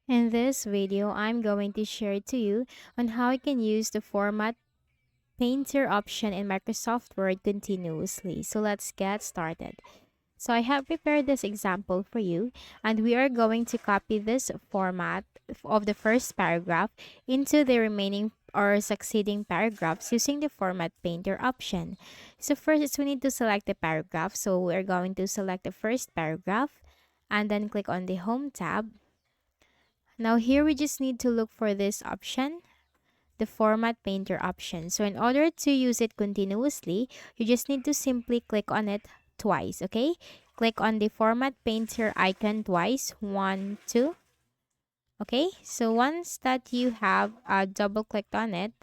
In this video, I'm going to share to you on how you can use the format painter option in Microsoft Word continuously. So let's get started. So I have prepared this example for you, and we are going to copy this format of the first paragraph into the remaining or succeeding paragraphs using the format painter option. So first is we need to select the paragraph. So we're going to select the first paragraph and then click on the home tab. Now here we just need to look for this option, the format painter option. So in order to use it continuously, you just need to simply click on it twice, okay? Click on the format painter icon twice, one, two. Okay, so once that you have double clicked on it,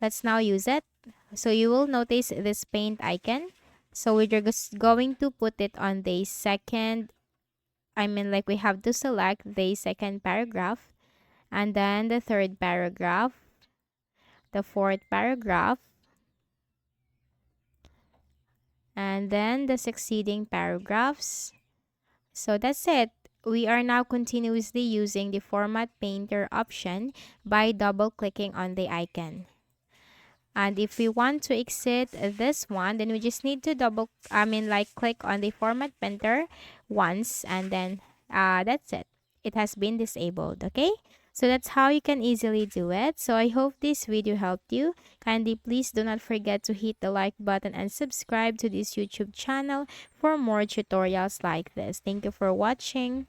let's now use it. So you will notice this paint icon. So we're just going to put it on the second, like we have to select the second paragraph and then the third paragraph, the fourth paragraph, and then the succeeding paragraphs. So that's it. We are now continuously using the Format Painter option by double clicking on the icon. And if we want to exit this one, then we just need to click on the Format Painter once, and then that's it. It has been disabled, okay? So that's how you can easily do it. So I hope this video helped you. Kindly please do not forget to hit the like button and subscribe to this YouTube channel for more tutorials like this. Thank you for watching.